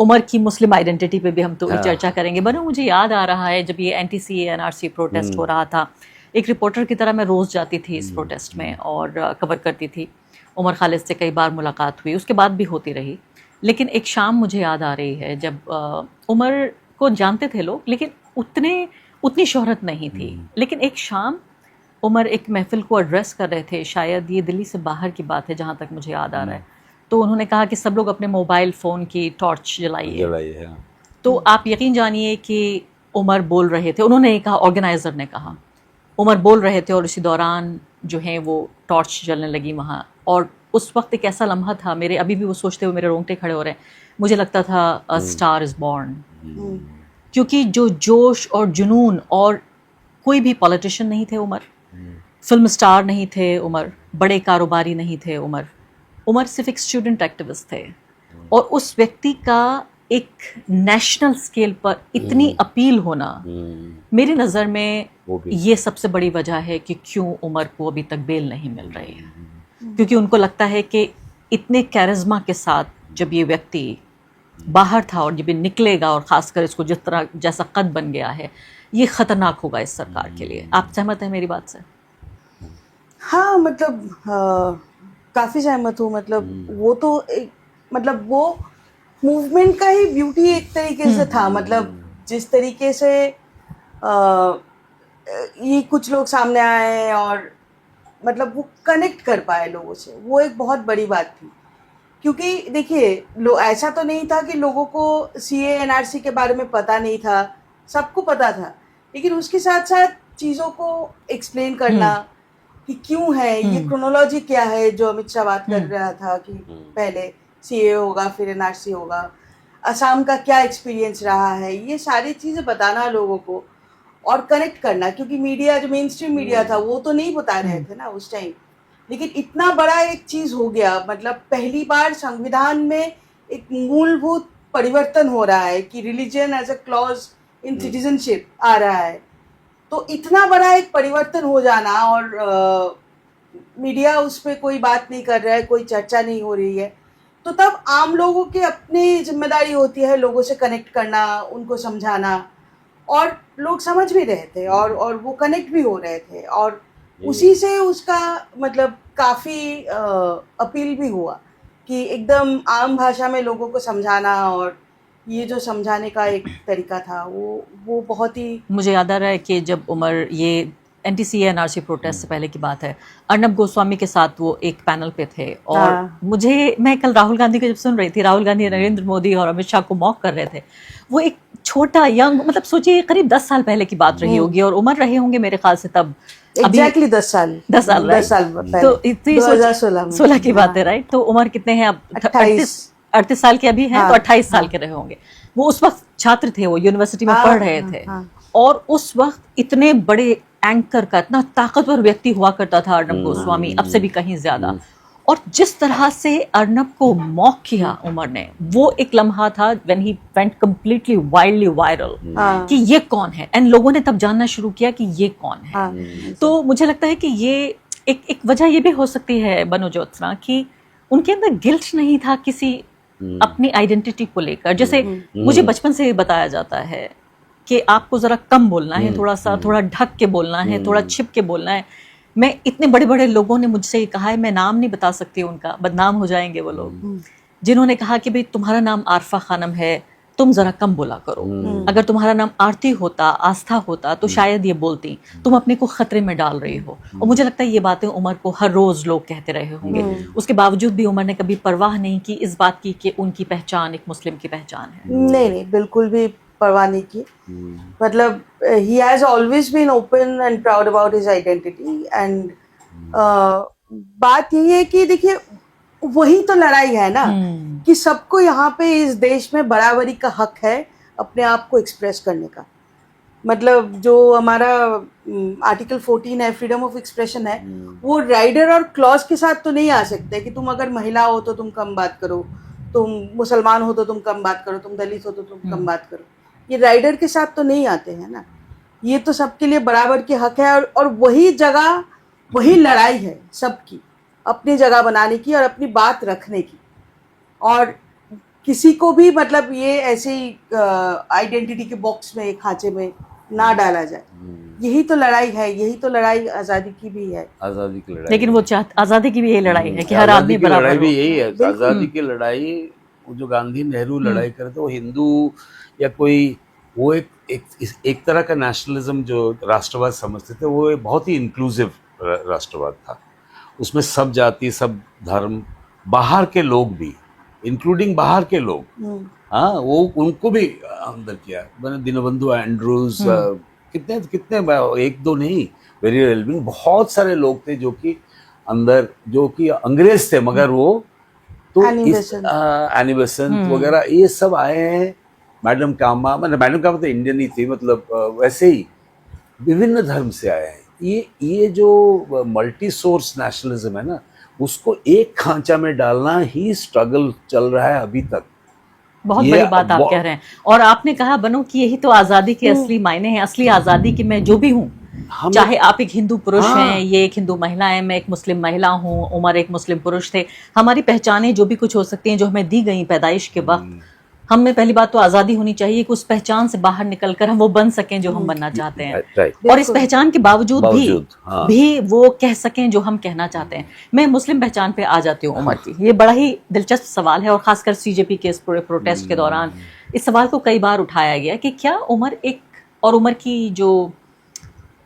उमर की मुस्लिम आइडेंटिटी पे भी हम तो चर्चा करेंगे। बनो मुझे याद आ रहा है जब ये NTC NRC प्रोटेस्ट हो रहा था, एक रिपोर्टर की तरह मैं रोज़ जाती थी इस प्रोटेस्ट में और कवर करती थी। उमर खालिद से कई बार मुलाकात हुई, उसके बाद भी होती रही। लेकिन एक शाम मुझे याद आ रही है जब उमर को जानते थे लोग, लेकिन उतनी शोहरत नहीं थी। लेकिन एक शाम उमर एक महफिल को एड्रेस कर रहे थे, शायद ये दिल्ली से बाहर की बात है जहाँ तक मुझे याद आ रहा है। तो उन्होंने कहा कि सब लोग अपने मोबाइल फ़ोन की टॉर्च जलाइए। तो आप यकीन जानिए कि उमर बोल रहे थे, उन्होंने कहा, ऑर्गेनाइज़र ने कहा, उमर बोल रहे थे और इसी दौरान जो है वो टॉर्च जलने लगी वहाँ। और उस वक्त एक ऐसा लम्हा था, मेरे अभी भी वो सोचते हुए मेरे रोंगटे खड़े हो रहे हैं। मुझे लगता था अ स्टार इज़ बॉर्न, क्योंकि जो जोश और जुनून, और कोई भी पॉलिटिशियन नहीं थे उमर, फिल्म स्टार नहीं थे उमर, बड़े कारोबारी नहीं थे उमर सिर्फ एक स्टूडेंट एक्टिविस्ट थे। और उस व्यक्ति का एक नेशनल स्केल पर इतनी अपील होना, मेरी नज़र में ये सबसे बड़ी वजह है कि क्यों उमर को अभी तक बेल नहीं मिल रही है। क्योंकि उनको लगता है कि इतने कैरिज्मा के साथ जब ये व्यक्ति बाहर था और जब ये निकलेगा, और ख़ासकर इसको जिस तरह जैसा कद बन गया है, ये ख़तरनाक होगा इस सरकार के लिए। आप सहमत हैं मेरी बात से? हाँ, मतलब काफ़ी सहमत हूँ। मतलब वो तो एक, मतलब वो मूवमेंट का ही ब्यूटी एक तरीके से था। मतलब जिस तरीके से ये कुछ लोग सामने आए और मतलब वो कनेक्ट कर पाए लोगों से, वो एक बहुत बड़ी बात थी। क्योंकि देखिए, ऐसा तो नहीं था कि लोगों को CA NRC के बारे में पता नहीं था, सबको पता था। लेकिन उसके साथ साथ चीज़ों को एक्सप्लेन करना कि क्यों है ये, क्रोनोलॉजी क्या है, जो अमित शाह बात कर रहा था कि पहले CA होगा फिर NRC होगा, असम का क्या एक्सपीरियंस रहा है, ये सारी चीज़ें बताना लोगों को और कनेक्ट करना। क्योंकि मीडिया, जो मेन स्ट्रीम मीडिया था, वो तो नहीं बता रहे थे ना उस टाइम। लेकिन इतना बड़ा एक चीज़ हो गया, मतलब पहली बार संविधान में एक मूलभूत परिवर्तन हो रहा है कि religion as a clause in citizenship आ रहा है। तो इतना बड़ा एक परिवर्तन हो जाना, और मीडिया उस पर कोई बात नहीं कर रहा है, कोई चर्चा नहीं हो रही है, तो तब आम लोगों की अपनी जिम्मेदारी होती है लोगों से कनेक्ट करना, उनको समझाना। और लोग समझ भी रहे थे और वो कनेक्ट भी हो रहे थे, और उसी से उसका मतलब काफ़ी अपील भी हुआ कि एकदम आम भाषा में लोगों को समझाना। और ये जो समझाने का एक तरीका था, वो बहुत ही, मुझे याद आ रहा है कि जब उमर, ये NTC NRC प्रोटेस्ट से पहले की बात है, अर्नब गोस्वामी के साथ वो एक पैनल पे थे। और मैं कल राहुल गांधी को जब सुन रही थी, राहुल गांधी नरेंद्र मोदी और अमित शाह को मॉक कर रहे थे। वो एक छोटा यंग, मतलब सोचिए करीब 10 साल पहले की बात रही होगी, और उमर रहे होंगे मेरे ख्याल से तब एग्जैक्टली 10 साल पहले, तो 2016 की बात है, राइट? तो उमर कितने हैं अब? 38 साल के अभी हैं, तो 28 साल के रहे होंगे। वो उस वक्त छात्र थे, वो यूनिवर्सिटी में पढ़ रहे थे। और उस वक्त इतने बड़े एंकर का, इतना ताकतवर व्यक्ति हुआ करता था अर्नब गोस्वामी, अब से भी कहीं ज्यादा। और जिस तरह से अर्नब को मॉक किया उमर ने, वो एक लम्हा था when he went completely wildly viral कि ये कौन है, एंड लोगों ने तब जानना शुरू किया कि ये कौन है। तो मुझे लगता है कि ये एक वजह ये भी हो सकती है बनो ज्योत्सना, कि उनके अंदर गिल्ट नहीं था किसी अपनी आइडेंटिटी को लेकर। जैसे मुझे बचपन से बताया जाता है कि आपको जरा कम बोलना है, थोड़ा ढक के बोलना है, थोड़ा छिप के बोलना है। मैं, इतने बड़े बड़े लोगों ने मुझसे ये कहा है, मैं नाम नहीं बता सकती उनका, बदनाम हो जाएंगे वो लोग, जिन्होंने कहा कि भाई तुम्हारा नाम आरफा खानम है, तुम जरा कम बोला करो। अगर तुम्हारा नाम आरती होता, आस्था होता, तो शायद ये बोलती, तुम अपने को खतरे में डाल रही हो। और मुझे लगता है ये बातें उमर को हर रोज लोग कहते रहे होंगे। उसके बावजूद भी उमर ने कभी परवाह नहीं की इस बात की कि उनकी पहचान एक मुस्लिम की पहचान है। नहीं, बिल्कुल भी परवाह नहीं की। मतलब he has always been open and proud about his identity and बात यही है कि देखिए, वही तो लड़ाई है ना, कि सबको यहाँ पे इस देश में बराबरी का हक है अपने आप को एक्सप्रेस करने का। मतलब जो हमारा आर्टिकल 14 है, फ्रीडम ऑफ एक्सप्रेशन है, वो राइडर और क्लॉज के साथ तो नहीं आ सकते कि तुम अगर महिला हो तो तुम कम बात करो, तुम मुसलमान हो तो तुम कम बात करो, तुम दलित हो तो तुम कम बात करो। ये राइडर के साथ तो नहीं आते हैं ना। ये तो सबके लिए बराबर के हक है, और वही जगह, वही लड़ाई है सबकी, अपनी जगह बनाने की और अपनी बात रखने की। और किसी को भी मतलब ये ऐसे ही आइडेंटिटी के बॉक्स में, खांचे में ना डाला जाए। यही तो लड़ाई है, यही तो लड़ाई आज़ादी की भी है। आज़ादी की लड़ाई, लेकिन वो आज़ादी की भी यही लड़ाई है कि हर आज़ादी आदमी की बराबर लड़ाई हो। भी यही है। आज़ादी की लड़ाई, वो जो गांधी नेहरू लड़ाई करे थे, वो हिंदू या कोई, वो एक तरह का नेशनलिज्म जो राष्ट्रवाद समझते थे, वो एक बहुत ही इंक्लूसिव राष्ट्रवाद था। उसमें सब जाति, सब धर्म, बाहर के लोग भी, इंक्लूडिंग बाहर के लोग, हाँ, वो उनको भी अंदर किया। मैंने दीनबंधु एंड्रूज, कितने कितने, एक दो नहीं, वेरी वेलबिंग, बहुत सारे लोग थे जो कि अंदर, जो कि अंग्रेज थे, मगर वो तो एनी बेसेंट वगैरह ये सब आए हैं। मैडम कामा, मतलब मैडम कामा तो इंडियन ही थी, मतलब वैसे ही विभिन्न धर्म से आए हैं। ये जो मल्टी सोर्स नेशनलिज्म है ना, उसको एक खांचा में डालना ही स्ट्रगल चल रहा है अभी तक। बहुत बड़ी बात आप कह रहे हैं। और आपने कहा बनो कि यही तो आज़ादी के असली मायने हैं, असली आज़ादी की मैं जो भी हूँ, चाहे आप एक हिंदू पुरुष हैं, ये एक हिंदू महिला है, मैं एक मुस्लिम महिला हूँ, उमर एक मुस्लिम पुरुष थे, हमारी पहचानें जो भी कुछ हो सकती हैं जो हमें दी गई पैदाइश के वक्त, हम में पहली बात तो आज़ादी होनी चाहिए कि उस पहचान से बाहर निकलकर हम वो बन सकें जो हम बनना चाहते हैं, और इस पहचान के बावजूद भी वो कह सकें जो हम कहना चाहते हैं। मैं मुस्लिम पहचान पे आ जाती हूँ उमर की। ये बड़ा ही दिलचस्प सवाल है, और खासकर सीजेपी के इस पूरे प्रोटेस्ट के दौरान इस सवाल को कई बार उठाया गया कि क्या उमर एक, और उमर की जो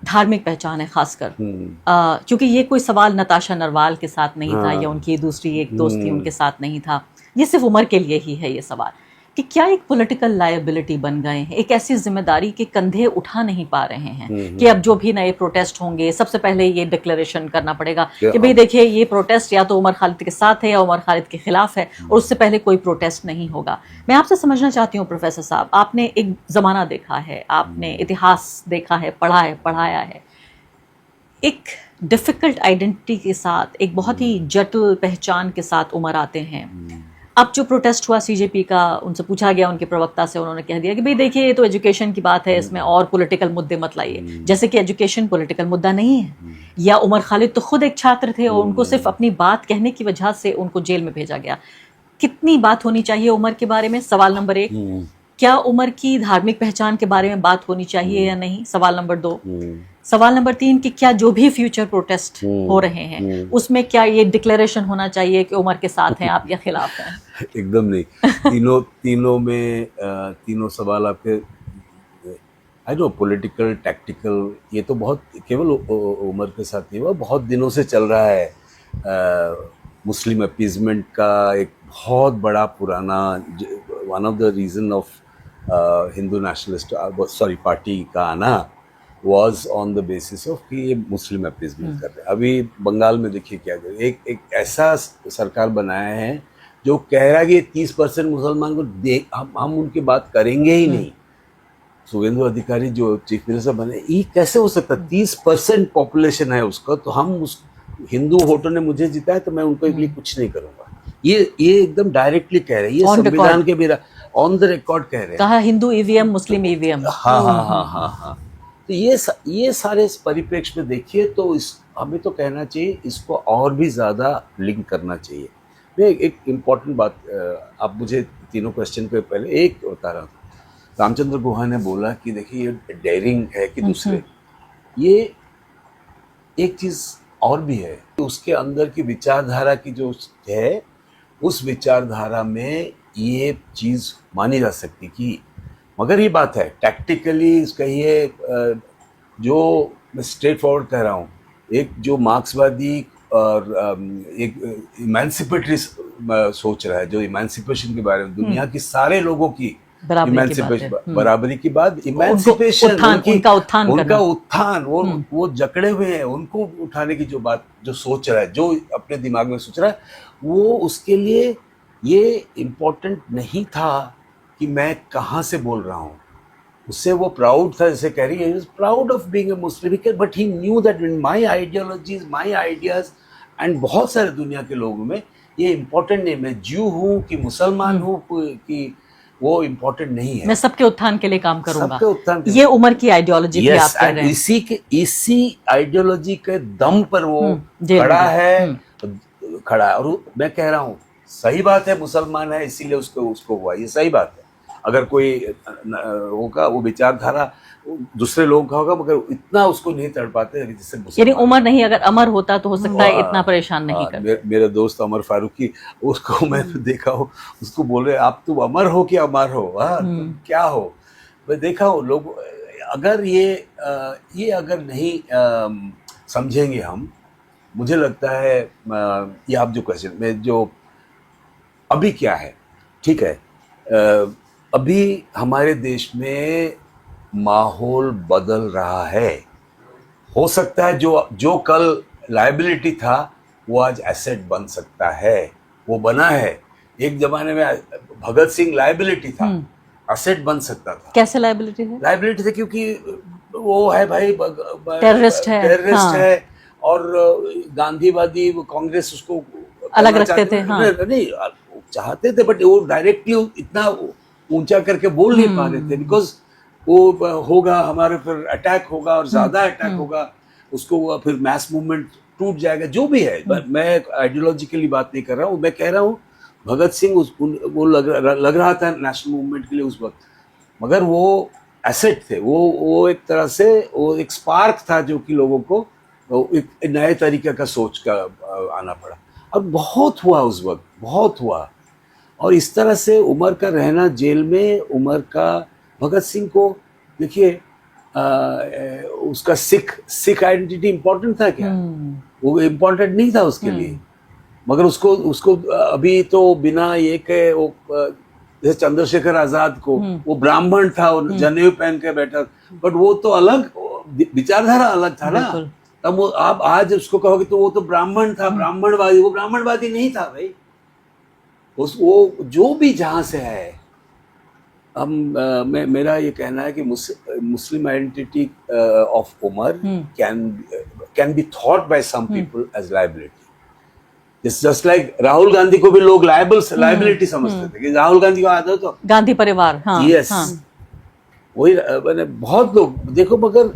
धार्मिक पहचान है खासकर, क्योंकि ये कोई सवाल नताशा नरवाल के साथ नहीं था या उनकी दूसरी एक दोस्त थी उनके साथ नहीं था, ये सिर्फ उमर के लिए ही है ये सवाल, कि क्या एक पॉलिटिकल लायबिलिटी बन गए हैं, एक ऐसी जिम्मेदारी के कंधे उठा नहीं पा रहे हैं कि अब जो भी नए प्रोटेस्ट होंगे सबसे पहले ये डिक्लेरेशन करना पड़ेगा कि भाई देखिए ये प्रोटेस्ट या तो उमर खालिद के साथ है या उमर खालिद के खिलाफ है, और उससे पहले कोई प्रोटेस्ट नहीं होगा। मैं आपसे समझना चाहती हूँ प्रोफेसर साहब, आपने एक जमाना देखा है, आपने इतिहास देखा है, पढ़ा है, पढ़ाया है, एक डिफिकल्ट आइडेंटिटी के साथ, एक बहुत ही जटिल पहचान के साथ उमर आते हैं। अब जो प्रोटेस्ट हुआ सीजेपी का, उनसे पूछा गया, उनके प्रवक्ता से, उन्होंने कह दिया कि भाई देखिए ये तो एजुकेशन की बात है, इसमें और पॉलिटिकल मुद्दे मत लाइए, जैसे कि एजुकेशन पॉलिटिकल मुद्दा नहीं है। या उमर खालिद तो खुद एक छात्र थे और उनको सिर्फ अपनी बात कहने की वजह से उनको जेल में भेजा गया। कितनी बात होनी चाहिए उमर के बारे में, सवाल नंबर 1। क्या उमर की धार्मिक पहचान के बारे में बात होनी चाहिए या नहीं, सवाल नंबर 2। सवाल नंबर 3 कि क्या जो भी फ्यूचर प्रोटेस्ट हो रहे हैं उसमें क्या ये डिक्लेरेशन होना चाहिए कि उमर के साथ हैं आप या खिलाफ हैं? एकदम नहीं। तीनों में तीनों सवाल आपके, आई नो, पॉलिटिकल, टैक्टिकल, ये तो बहुत केवल उमर के साथ नहीं हुआ, बहुत दिनों से चल रहा है। मुस्लिम अपीजमेंट का एक बहुत बड़ा पुराना, one of the reason of Hindu nationalist party का आना was on the basis of कि ये मुस्लिम अपीजमेंट कर रहे हैं। अभी बंगाल में देखिए क्या कर, एक ऐसा सरकार बनाया है जो कह रहा है कि 30% मुसलमान को हम उनकी बात करेंगे ही नहीं। शुभेंदु अधिकारी जो चीफ मिनिस्टर बने, ये कैसे हो सकता? 30% पॉपुलेशन है उसका, तो हम उस हिंदू वोटर ने मुझे जिताया तो मैं उनको लिए कुछ नहीं करूंगा। ये एकदम डायरेक्टली कह रहे हैं, ये संविधान के भी ऑन द रिकॉर्ड कह रहे हैं। कहा हिंदू ईवीएम, मुस्लिम ईवीएम। हाँ। तो ये सारे परिप्रेक्ष्य में देखिए तो हमें तो कहना चाहिए इसको और भी ज़्यादा लिंक करना चाहिए। मैं एक इम्पॉर्टेंट बात, आप मुझे तीनों क्वेश्चन पे पहले एक बता रहा था। रामचंद्र गुहा ने बोला कि देखिए ये डेयरिंग है कि दूसरे, ये एक चीज़ और भी है, उसके अंदर की विचारधारा की जो है, उस विचारधारा में ये चीज़ मानी जा सकती कि, मगर ये बात है टैक्टिकली कहिए, जो मैं स्ट्रेट फॉरवर्ड कह रहा हूँ, एक जो मार्क्सवादी और एक इमेंसिपेटरी सोच रहा है, जो इमेंसिपेशन के बारे में, दुनिया की सारे लोगों की इमेंसिपेशन, बराबरी की बात, इमेंसिपेशन, उनका उत्थान, वो जकड़े हुए हैं, उनको उठाने की जो बात, जो सोच रहा है, जो अपने दिमाग में सोच रहा है, वो उसके लिए ये इम्पोर्टेंट नहीं था कि मैं कहाँ से बोल रहा हूँ। उससे वो प्राउड था, जैसे कह रही है, he was proud of being a Muslim, but he knew that in my ideologies, my ideas, and बहुत सारे दुनिया के लोगों में ये इम्पोर्टेंट नहीं, मैं ज्यू हूँ कि मुसलमान हूँ कि वो इम्पोर्टेंट नहीं है। मैं सबके उत्थान के लिए काम करूंगा, सबके उत्थान के ये उमर की आइडियोलॉजी भी आप कह रहे हैं। इसी आइडियोलॉजी के दम पर वो खड़ा है। और मैं कह रहा हूँ सही बात है, मुसलमान है इसीलिए उसको उसको हुआ, ये सही बात है। अगर कोई होगा वो विचारधारा दूसरे लोगों का होगा, मगर इतना उसको नहीं तड़ पाते जिससे यानी उमर नहीं, अगर अमर होता तो हो सकता है हाँ, इतना परेशान नहीं हाँ, करता। मेरे दोस्त अमर फारूकी, उसको मैंने देखा हो, उसको बोल रहे आप तुम अमर हो कि अमर हो, हाँ तुम क्या हो। मैं देखा हूँ लोग, अगर ये अगर नहीं समझेंगे हम, मुझे लगता है ये आप जो क्वेश्चन में जो अभी क्या है, ठीक है, अभी हमारे देश में माहौल बदल रहा है। हो सकता है जो कल लायबिलिटी था वो आज एसेट बन सकता है, वो बना है। एक जमाने में भगत सिंह लायबिलिटी था, एसेट बन सकता था। कैसे लायबिलिटी है? लायबिलिटी था क्योंकि वो है भाई टेररिस्ट है, हाँ। है, और गांधीवादी कांग्रेस उसको अलग रखते थे, हाँ। नहीं चाहते थे, बट वो डायरेक्टली इतना ऊंचा करके बोल नहीं पा रहे थे, बिकॉज वो होगा हमारे फिर अटैक होगा और ज्यादा अटैक होगा, उसको फिर मैस मूवमेंट टूट जाएगा, जो भी है। मैं आइडियोलॉजिकली बात नहीं कर रहा हूँ, मैं कह रहा हूँ भगत सिंह वो लग रहा था नेशनल मूवमेंट के लिए उस वक्त, मगर वो एसेट थे, वो एक तरह से वो एक स्पार्क था जो कि लोगों को एक नए तरीके का सोच का आना पड़ा। अब बहुत हुआ उस वक्त, बहुत हुआ, और इस तरह से उमर का रहना जेल में, उमर का भगत सिंह को देखिए, उसका सिख आइडेंटिटी इम्पोर्टेंट था क्या? वो इम्पोर्टेंट नहीं था उसके लिए, मगर उसको अभी तो बिना ये के वो जैसे चंद्रशेखर आजाद को वो ब्राह्मण था और जनेऊ पहन के बैठा, बट वो तो अलग विचारधारा अलग था ना। तब वो आप आज उसको कहोगे तो वो तो ब्राह्मण था, ब्राह्मणवादी, वो ब्राह्मणवादी नहीं था भाई। वो जो भी जहां से है, हम मेरा ये कहना है कि Muslim identity of Umar can be thought by some people as liability. Just like Rahul Gandhi को भी लोग लायबिलिटी समझते थे कि राहुल गांधी को आता तो गांधी परिवार, हाँ, यस, हाँ। वही मैंने बहुत लोग देखो, मगर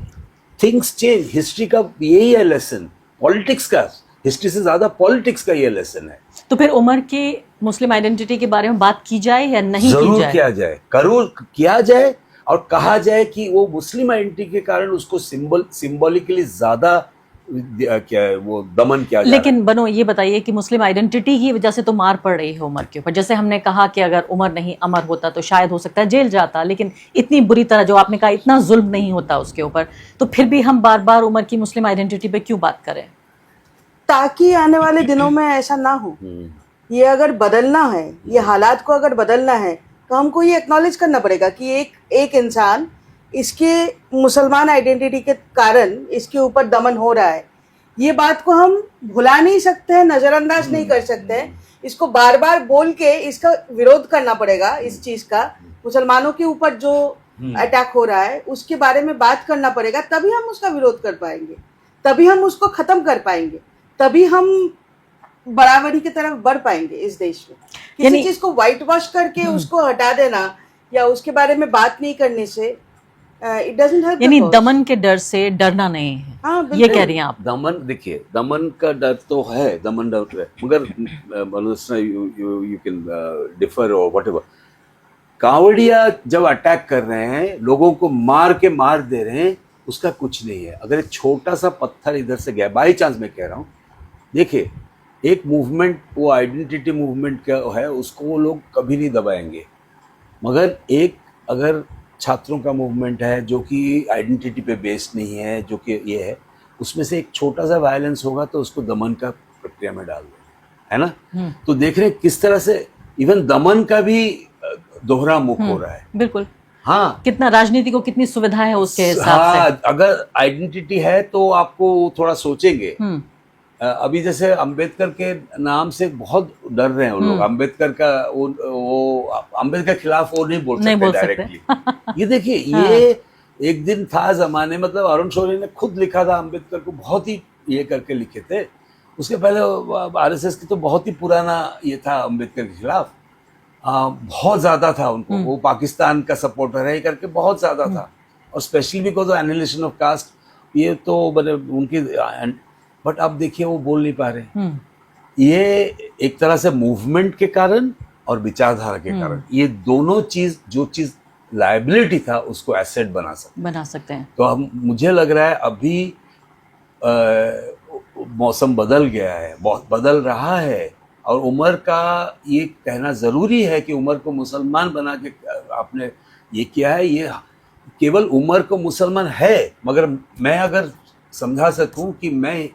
थिंग्स चेंज। हिस्ट्री का यही है लेसन, पॉलिटिक्स का, हिस्ट्री से ज्यादा पॉलिटिक्स का ये लेसन है। तो फिर उमर की मुस्लिम आइडेंटिटी के बारे में बात की जाए या नहीं की जाए? किया जाए, किया जाए, और कहा जाए कि वो मुस्लिम आइडेंटिटी के कारण उसको सिंबॉलिकली ज्यादा क्या है वो दमन किया जाए। लेकिन बनो ये बताइए कि मुस्लिम आइडेंटिटी की वजह से तो मार पड़ रही है उमर के ऊपर। जैसे हमने कहा कि अगर उमर नहीं अमर होता तो शायद हो सकता है जेल जाता, लेकिन इतनी बुरी तरह जो आपने कहा इतना जुल्म नहीं होता उसके ऊपर, तो फिर भी हम बार बार उमर की मुस्लिम आइडेंटिटी पे क्यों बात करें? ताकि आने वाले दिनों में ऐसा ना हो। ये अगर बदलना है, ये हालात को अगर बदलना है, तो हमको ये एक्नॉलेज करना पड़ेगा कि एक इंसान, इसके मुसलमान आइडेंटिटी के कारण इसके ऊपर दमन हो रहा है। ये बात को हम भुला नहीं सकते हैं, नजरअंदाज नहीं कर सकते हैं। इसको बार बार बोल के इसका विरोध करना पड़ेगा। इस चीज का, मुसलमानों के ऊपर जो अटैक हो रहा है उसके बारे में बात करना पड़ेगा, तभी हम उसका विरोध कर पाएंगे, तभी हम उसको खत्म कर पाएंगे, तभी हम बराबरी की तरफ बढ़ पाएंगे इस देश में। किसी चीज को व्हाइट वॉश करके उसको हटा देना या उसके बारे में बात नहीं करने से इट डजंट हेल्प। यानी दमन के डर से डरना नहीं है। हाँ, ये कह रही हैं आप? दमन, देखिए दमन का डर तो है, दमन डर है, मगर यू कैन डिफर और व्हाटएवर। कांवड़िया जब अटैक कर रहे हैं, लोगों को मार दे रहे हैं, उसका कुछ नहीं है। अगर एक छोटा सा पत्थर इधर से गया, बाई चांस मैं कह रहा हूँ, देखिए एक मूवमेंट, वो आइडेंटिटी मूवमेंट क्या है, उसको वो लोग कभी नहीं दबाएंगे। मगर एक अगर छात्रों का मूवमेंट है जो कि आइडेंटिटी पे बेस्ड नहीं है, जो कि ये है, उसमें से एक छोटा सा वायलेंस होगा तो उसको दमन का प्रक्रिया में डाल दो, है ना। तो देख रहे हैं किस तरह से इवन दमन का भी दोहरा मुख हो रहा है। बिल्कुल, हाँ, कितना राजनीति को कितनी सुविधा है उसके हिसाब से। अगर आइडेंटिटी है तो आपको थोड़ा सोचेंगे। अभी जैसे अंबेडकर के नाम से बहुत डर रहे हैं वो लोग। अंबेडकर का वो अंबेडकर के खिलाफ वो नहीं बोल सकते डायरेक्टली। ये देखिए, ये एक दिन था जमाने, मतलब अरुण शौरी ने खुद लिखा था अंबेडकर को, बहुत ही ये करके लिखे थे। उसके पहले आरएसएस की तो बहुत ही पुराना ये था अंबेडकर के खिलाफ, बहुत ज्यादा था उनको, वो पाकिस्तान का सपोर्टर है करके बहुत ज्यादा था, और specially because of annihilation of caste, ये तो मतलब उनकी। बट अब देखिए वो बोल नहीं पा रहे, ये एक तरह से मूवमेंट के कारण और विचारधारा के कारण, ये दोनों चीज, जो चीज लायबिलिटी था उसको एसेट बना सकते हैं। तो हम, मुझे लग रहा है अभी मौसम बदल गया है, बहुत बदल रहा है, और उमर का ये कहना जरूरी है कि उमर को मुसलमान बना के आपने ये किया है। ये केवल उमर को मुसलमान है, मगर मैं अगर समझा सकूं कि मैं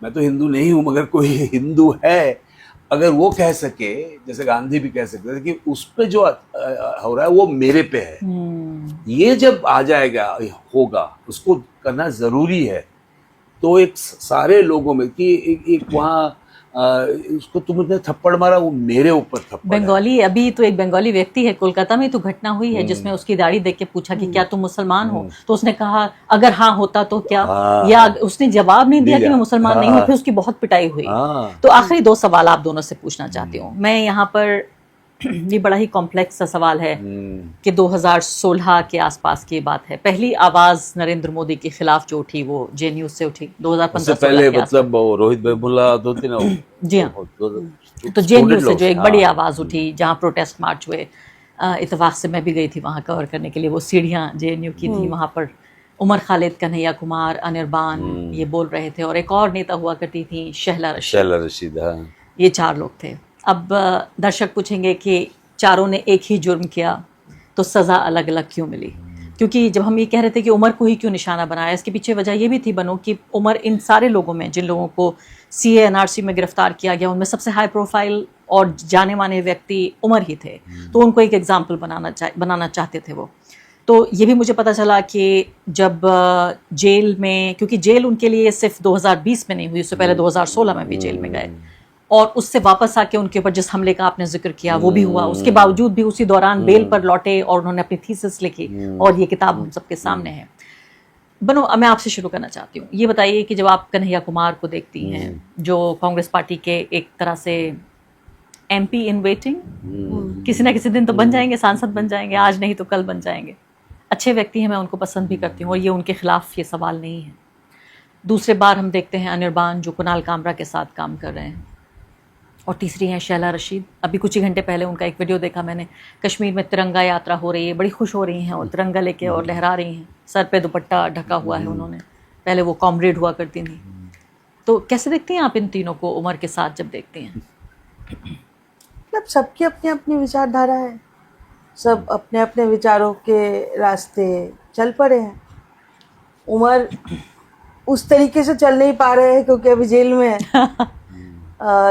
तो हिंदू नहीं हूं, मगर कोई हिंदू है, अगर वो कह सके, जैसे गांधी भी कह सकते थे कि उस पे जो हो रहा है वो मेरे पे है, ये जब आ जाएगा, होगा, उसको करना जरूरी है। तो एक सारे लोगों में कि एक वहाँ उसको तुमने थप्पड़ मारा, वो मेरे ऊपर थप्पड़ बंगाली, अभी तो एक बंगाली व्यक्ति है, कोलकाता में तो घटना हुई है जिसमें उसकी दाढ़ी देख के पूछा कि क्या तुम मुसलमान हो, तो उसने कहा अगर हाँ होता तो क्या, या उसने जवाब नहीं दिया कि मैं मुसलमान नहीं हूँ, फिर उसकी बहुत पिटाई हुई। तो आखिरी दो सवाल आप दोनों से पूछना चाहती हूँ मैं यहाँ पर। ये बड़ा ही कॉम्प्लेक्स सा सवाल है कि 2016 के आसपास की बात है, पहली आवाज नरेंद्र मोदी के खिलाफ जो उठी वो जेएनयू से उठी 2015 पहले, मतलब रोहित वेमुला दो तीन जी हाँ, तो जेएनयू से जो एक बड़ी आवाज उठी जहाँ प्रोटेस्ट मार्च हुए, इत्तेफाक से मैं भी गई थी वहाँ कवर करने के लिए, वो सीढ़ियाँ जेएनयू की थी, वहाँ पर उमर खालिद, कन्हैया कुमार, अनिर्बान ये बोल रहे थे, और एक और नेता हुआ करती थी शहला रशीद, ये 4 लोग थे। अब दर्शक पूछेंगे कि चारों ने एक ही जुर्म किया तो सज़ा अलग अलग क्यों मिली, क्योंकि जब हम ये कह रहे थे कि उमर को ही क्यों निशाना बनाया, इसके पीछे वजह ये भी थी बनो कि उमर इन सारे लोगों में, जिन लोगों को सीए एनआरसी में गिरफ्तार किया गया, उनमें सबसे हाई प्रोफाइल और जाने माने व्यक्ति उमर ही थे, तो उनको एक एग्जाम्पल बनाना चाहते थे वो। तो ये भी मुझे पता चला कि जब जेल में, क्योंकि जेल उनके लिए सिर्फ 2020 में नहीं हुई, उससे पहले 2016 में भी जेल में गए, और उससे वापस आके उनके ऊपर जिस हमले का आपने जिक्र किया वो भी हुआ, उसके बावजूद भी उसी दौरान बेल पर लौटे और उन्होंने अपनी थीसिस लिखी, और ये किताब हम सबके सामने है। बनो, मैं आपसे शुरू करना चाहती हूँ, ये बताइए कि जब आप कन्हैया कुमार को देखती हैं, जो कांग्रेस पार्टी के एक तरह से एमपी इन वेटिंग, किसी ना किसी दिन तो बन जाएंगे, सांसद बन जाएंगे, आज नहीं तो कल बन जाएंगे, अच्छे व्यक्ति हैं, मैं उनको पसंद भी करती हूँ और ये उनके खिलाफ ये सवाल नहीं है। दूसरे बार हम देखते हैं अनिर्बान जो कुणाल कामरा के साथ काम कर रहे हैं, और तीसरी हैं शहला रशीद। अभी कुछ ही घंटे पहले उनका एक वीडियो देखा मैंने, कश्मीर में तिरंगा यात्रा हो रही है, बड़ी खुश हो रही हैं और तिरंगा लेके और लहरा रही हैं, सर पे दुपट्टा ढका हुआ है उन्होंने, पहले वो कॉमरेड हुआ करती थी। तो कैसे देखती हैं आप इन तीनों को उमर के साथ जब देखती हैं? मतलब सबकी अपनी अपनी विचारधारा है, सब अपने अपने विचारों के रास्ते चल पड़े हैं। उमर उस तरीके से चल नहीं पा रहे हैं क्योंकि अभी जेल में है।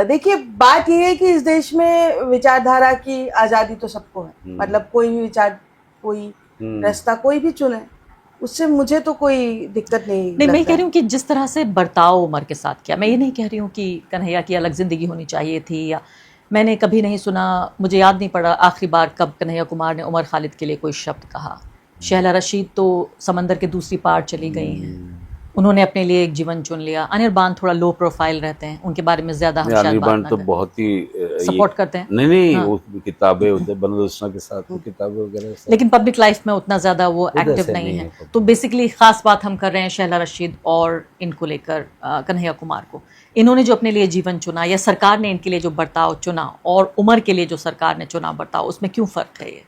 देखिए, बात यह है कि इस देश में विचारधारा की आज़ादी तो सबको है, मतलब कोई भी विचार, कोई रास्ता कोई भी चुने, उससे मुझे तो कोई दिक्कत नहीं मैं कह रही हूँ कि जिस तरह से बर्ताव उमर के साथ किया, मैं ये नहीं कह रही हूँ कि कन्हैया की अलग ज़िंदगी होनी चाहिए थी, या मैंने कभी नहीं सुना, मुझे याद नहीं पड़ा आखिरी बार कब कन्हैया कुमार ने उमर खालिद के लिए कोई शब्द कहा। शहला रशीद तो समंदर के दूसरी पार चली गई हैं, उन्होंने अपने लिए एक जीवन चुन लिया। अनिर्बान थोड़ा लो प्रोफाइल रहते हैं, उनके बारे में ज्यादा हम शायद बात ना तो करें। बहुत ही सपोर्ट करते हैं, नहीं हाँ। वो किताबें होते बनदोस्ना के साथ वो किताबें वगैरह, लेकिन पब्लिक लाइफ में उतना ज्यादा वो एक्टिव नहीं है। तो बेसिकली खास बात हम कर रहे हैं शहला रशीद और इनको लेकर, कन्हैया कुमार को, इन्होंने जो अपने लिए जीवन चुना या सरकार ने इनके लिए जो बर्ताव चुना, और उमर के लिए जो सरकार ने चुना बर्ताव, उसमें क्यों फर्क है ये?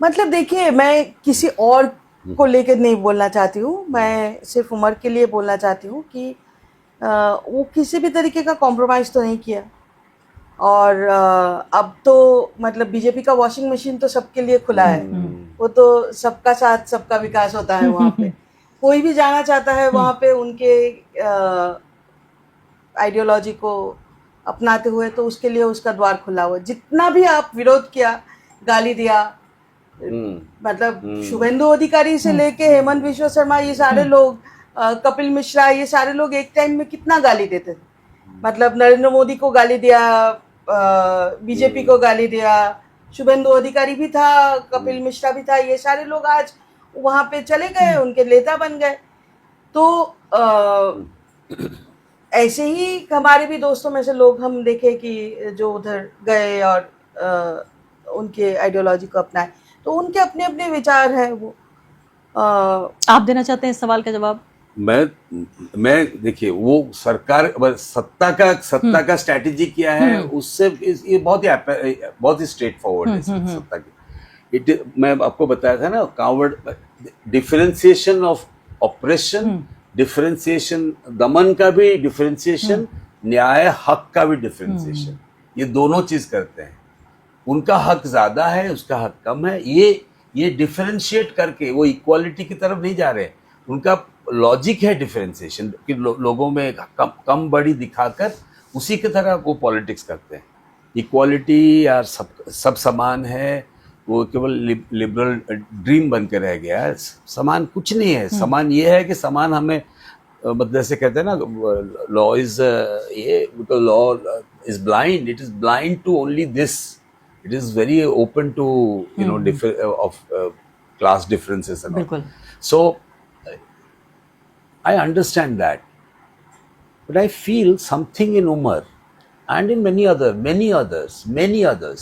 मतलब देखिए, मैं किसी और को लेकर नहीं बोलना चाहती हूँ, मैं सिर्फ उमर के लिए बोलना चाहती हूँ कि वो किसी भी तरीके का कॉम्प्रोमाइज़ तो नहीं किया, और अब तो मतलब बीजेपी का वॉशिंग मशीन तो सबके लिए खुला है, वो तो सबका साथ सबका विकास होता है वहाँ पे, कोई भी जाना चाहता है वहाँ पे उनके आइडियोलॉजी को अपनाते हुए, तो उसके लिए उसका द्वार खुला हुआ। जितना भी आप विरोध किया, गाली दिया, मतलब शुभेंदु अधिकारी से लेके हेमंत विश्व शर्मा, ये सारे लोग, कपिल मिश्रा, ये सारे लोग एक टाइम में कितना गाली देते थे, मतलब नरेंद्र मोदी को गाली दिया, बीजेपी को गाली दिया, शुभेंदु अधिकारी भी था, कपिल मिश्रा भी था, ये सारे लोग आज वहाँ पे चले गए, उनके नेता बन गए। तो ऐसे ही हमारे भी दोस्तों में से लोग हम देखे कि जो उधर गए और उनके आइडियोलॉजी को अपनाए, तो उनके अपने अपने विचार हैं। वो आप देना चाहते हैं इस सवाल का जवाब? मैं देखिए वो सरकार सत्ता का स्ट्रैटेजी क्या है उससे ये बहुत ही स्ट्रेट फॉरवर्ड है सत्ता की। मैं आपको बताया था ना, coward differentiation of operation, differentiation दमन का भी डिफरेंशिएशन, न्याय हक का भी डिफरेंशिएशन, ये दोनों चीज करते हैं। उनका हक ज्यादा है, उसका हक कम है, ये डिफरेंशिएट करके वो इक्वालिटी की तरफ नहीं जा रहे। उनका लॉजिक है डिफरेंशिएशन कि लोगों में कम बड़ी दिखाकर उसी की तरह वो पॉलिटिक्स करते हैं। इक्वालिटी या सब समान है, वो केवल लिबरल ड्रीम बन के रह गया है। समान कुछ नहीं है। समान ये है कि समान हमें मतलब जैसे कहते हैं ना, law is law is blind, it is blind to only this, it is very open to of class differences and all. So I understand that, but I feel something in Umar and in many others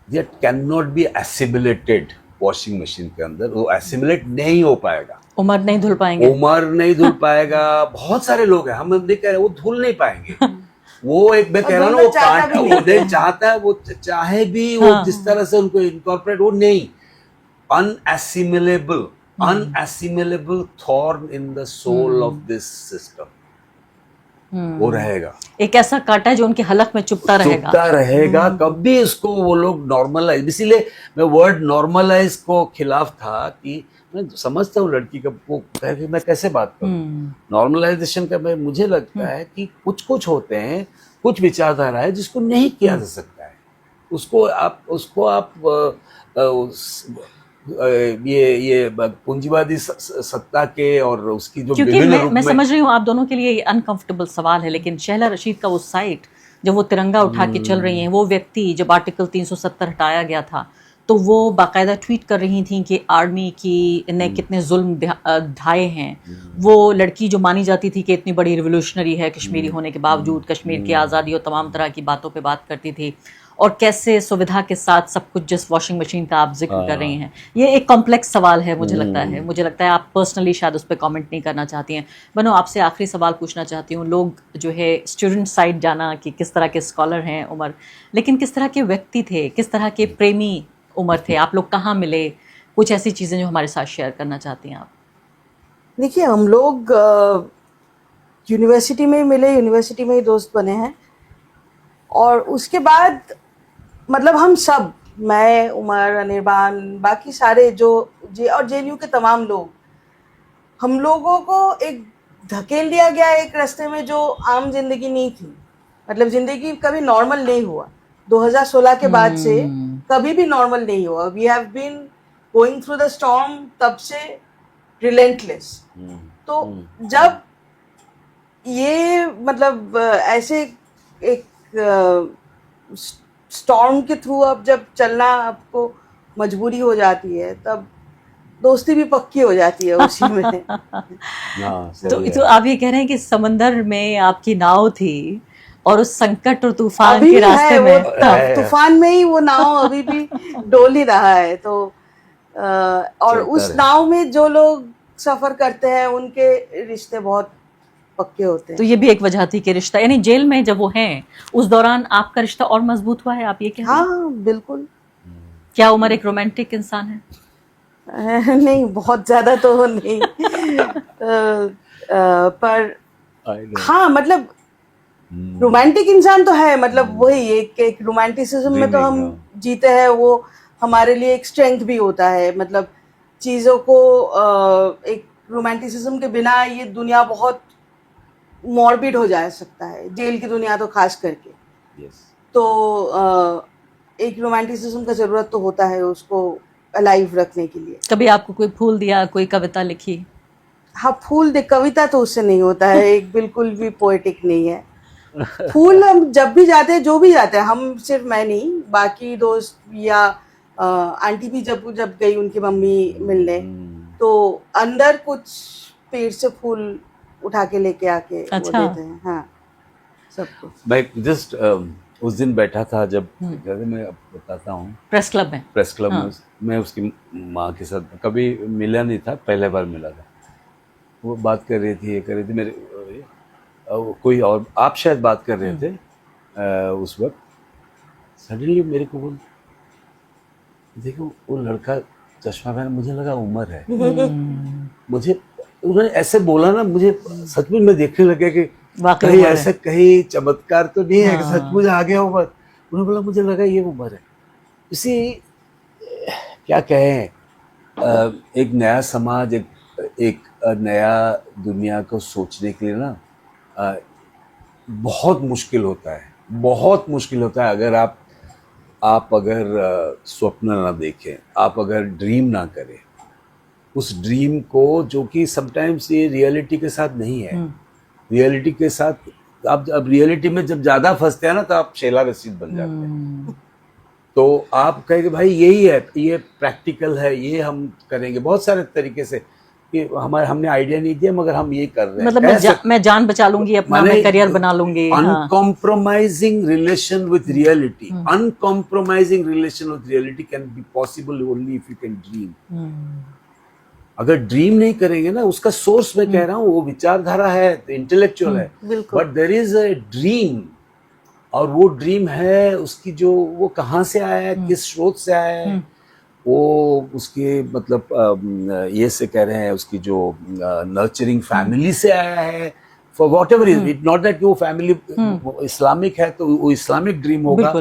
that cannot be assimilated washing machine के अंदर। वो assimilate नहीं हो पाएगा। उमर नहीं धुल पाएगा। बहुत सारे लोग हैं, हम नहीं कह रहे वो धुल नहीं पाएंगे। वो एक मैं कह रहा हूँ, वो नहीं चाहता है, वो चाहे भी वो जिस तरह से उनको इनकॉर्पोरेट, वो नहीं, unassimilable thorn in the soul of this system वो रहेगा। एक ऐसा कांटा जो उनके हलक में चुभता रहेगा। कभी उसको वो लोग नॉर्मलाइज, इसीलिए मैं वर्ड नॉर्मलाइज को खिलाफ था कि मैं समझता हूँ लड़की का वो मैं कैसे बात करूँ नॉर्मलाइजेशन का। मैं मुझे लगता है कि कुछ होते हैं, कुछ विचारधारा है जिसको नहीं किया जा सकता है। उसको आप ये पूंजीवादी सत्ता के और उसकी जो क्योंकि मैं समझ रही हूँ आप दोनों के लिए ये अनकंफर्टेबल सवाल है, लेकिन शहला रशीद का वो साइट जब वो तिरंगा उठा के चल रही हैं, वो व्यक्ति जब आर्टिकल 370 हटाया गया था तो वो बाकायदा ट्वीट कर रही थी कि आर्मी की ने कितने जुल्म ढाए हैं। वो लड़की जो मानी जाती थी कि इतनी बड़ी रिवोल्यूशनरी है कश्मीरी होने के बावजूद, कश्मीर की आज़ादी और तमाम तरह की बातों पे बात करती थी, और कैसे सुविधा के साथ सब कुछ जिस वॉशिंग मशीन का आप जिक्र कर रही हैं, ये एक कॉम्प्लेक्स सवाल है। मुझे लगता है आप पर्सनली शायद उस पर कमेंट नहीं करना चाहती हैं। बनो, आपसे आखिरी सवाल पूछना चाहती हूँ। लोग जो है स्टूडेंट साइड जाना कि किस तरह के स्कॉलर हैं उमर, लेकिन किस तरह के व्यक्ति थे, किस तरह के प्रेमी उमर थे, आप लोग कहाँ मिले, कुछ ऐसी चीज़ें जो हमारे साथ शेयर करना चाहती हैं आप? देखिए, हम लोग यूनिवर्सिटी में ही मिले, यूनिवर्सिटी में ही दोस्त बने हैं, और उसके बाद मतलब हम सब, मैं, उमर, अनिर्बान, बाकी सारे जो और जेएनयू के तमाम लोग, हम लोगों को एक धकेल दिया गया एक रास्ते में जो आम जिंदगी नहीं थी। मतलब जिंदगी कभी नॉर्मल नहीं हुआ 2016 के बाद से, कभी भी नॉर्मल नहीं हुआ। We have been going through the storm तब से, रिलेंटलेस। तो जब ये मतलब ऐसे एक स्टॉर्म के थ्रू अब जब चलना आपको मजबूरी हो जाती है, तब दोस्ती भी पक्की हो जाती है उसी में। तो आप ये कह रहे हैं कि समंदर में आपकी नाव थी और उस संकट और तूफान के रास्ते में, तूफान में ही वो नाव अभी भी डोल ही रहा है। तो और उस नाव में जो लोग सफर करते हैं उनके रिश्ते बहुत पक्के होते हैं। तो ये भी एक वजह थी कि रिश्ता, यानी जेल में जब वो हैं उस दौरान आपका रिश्ता और मजबूत हुआ है, आप ये कह रहे हैं? हाँ, बिल्कुल। क्या उमर एक रोमांटिक इंसान है? नहीं, बहुत ज्यादा तो नहीं। पर हाँ, मतलब रोमांटिक इंसान तो है। मतलब वही एक रोमांटिसिज्म में तो हम जीते हैं, वो हमारे लिए एक स्ट्रेंथ भी होता है। मतलब चीज़ों को एक रोमांटिसिज्म के बिना ये दुनिया बहुत मॉर्बिड हो जा सकता है, जेल की दुनिया तो खास करके। तो एक रोमांटिसिज्म का ज़रूरत तो होता है उसको अलाइव रखने के लिए। कभी आपको कोई फूल दिया, कोई कविता लिखी? हाँ, फूल दे, कविता तो उससे नहीं होता है, एक बिल्कुल भी पोएटिक नहीं है। फूल हम जब भी जाते हैं, जो भी जाते हैं, हम सिर्फ मैं नहीं, बाकी दोस्त या आंटी भी जब गई उनकी मम्मी मिलने, तो अंदर कुछ पेड़ से फूल उठा के लेके आके वो देते हैं। हाँ, सबको। मैं जस्ट उस दिन बैठा था जब, जैसे मैं बताता हूँ, प्रेस क्लब में मैं उसकी माँ के साथ कभी मिला नहीं था, पहले बार मिला था। वो बात कर रही थी, ये कर रही थी, मेरे कोई और, आप शायद बात कर रहे थे उस वक्त। सडनली मेरे को बोल, देखो वो लड़का चश्मा पहना, मुझे लगा उमर है। मुझे उन्होंने ऐसे बोला ना, मुझे सच में मैं देखने लगे कि वाकई कहीं उम्र है। ऐसा कहीं चमत्कार तो नहीं है कि हाँ। सचमुच आ गया उमर। उन्होंने बोला मुझे लगा ये उम्र है। इसी क्या कहें, एक नया समाज, एक नया दुनिया को सोचने के लिए ना बहुत मुश्किल होता है, बहुत मुश्किल होता है अगर आप अगर स्वप्न ना देखें, आप अगर ड्रीम ना करें उस ड्रीम को, जो कि समटाइम्स ये रियलिटी के साथ नहीं है। रियलिटी के साथ आप अब रियलिटी में जब ज्यादा फंसते हैं ना, तो आप शेला रसीद बन जाते हैं। तो आप कहेंगे भाई यही है, ये प्रैक्टिकल है, ये हम करेंगे बहुत सारे तरीके से, कि हमने आइडिया नहीं दिया मगर हम ये कर रहे हैं। मतलब मैं जान बचा लूंगी अपना, मैं करियर बना लूंगी। Uncompromising relation with reality, uncompromising relation with reality can be possible only if you can dream. अगर ड्रीम नहीं करेंगे ना, उसका सोर्स मैं कह रहा हूँ वो विचारधारा है, इंटेलेक्चुअल है, but there is a dream, और वो ड्रीम है उसकी जो, वो कहाँ से आया है, किस स्रोत से आया है, वो उसके मतलब ये से कह रहे हैं उसकी जो नर्चरिंग फैमिली से आया है, for what ever is it, not that वो फैमिली इस्लामिक है तो वो इस्लामिक ड्रीम होगा,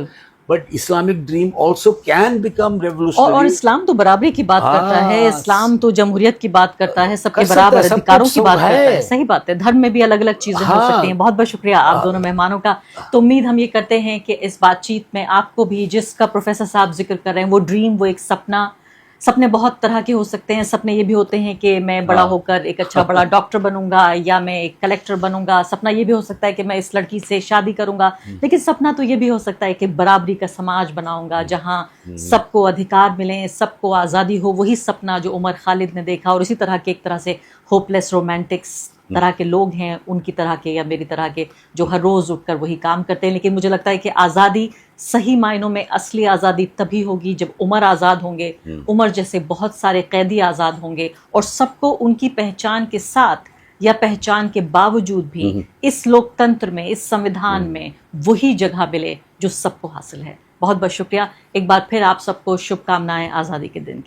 but Islamic dream also can become revolutionary. और इस्लाम तो बराबरी की बात करता है, इस्लाम तो जमहूरियत की बात करता है, सबके बराबर अधिकारों की बात करता है। सही बात है, धर्म में भी अलग अलग चीजें हो सकती हैं। बहुत बहुत शुक्रिया आप दोनों मेहमानों का। तो उम्मीद हम ये करते हैं कि इस बातचीत में आपको भी, जिसका प्रोफेसर साहब जिक्र कर रहे हैं, वो ड्रीम, वो एक सपना, सपने बहुत तरह के हो सकते हैं। सपने ये भी होते हैं कि मैं बड़ा होकर एक अच्छा बड़ा डॉक्टर बनूंगा, या मैं एक कलेक्टर बनूंगा। सपना ये भी हो सकता है कि मैं इस लड़की से शादी करूंगा। लेकिन सपना तो ये भी हो सकता है कि बराबरी का समाज बनाऊंगा, जहां सबको अधिकार मिले, सबको आज़ादी हो। वही सपना जो उमर खालिद ने देखा, और इसी तरह के एक तरह से होपलेस रोमांटिक्स तरह के लोग हैं, उनकी तरह के या मेरी तरह के, जो हर रोज उठकर वही काम करते हैं। लेकिन मुझे लगता है कि आज़ादी सही मायनों में असली आज़ादी तभी होगी जब उमर आज़ाद होंगे, उमर जैसे बहुत सारे कैदी आज़ाद होंगे, और सबको उनकी पहचान के साथ या पहचान के बावजूद भी इस लोकतंत्र में, इस संविधान में वही जगह मिले जो सबको हासिल है। बहुत बहुत शुक्रिया एक बार फिर, आप सबको शुभकामनाएं आज़ादी के दिन की।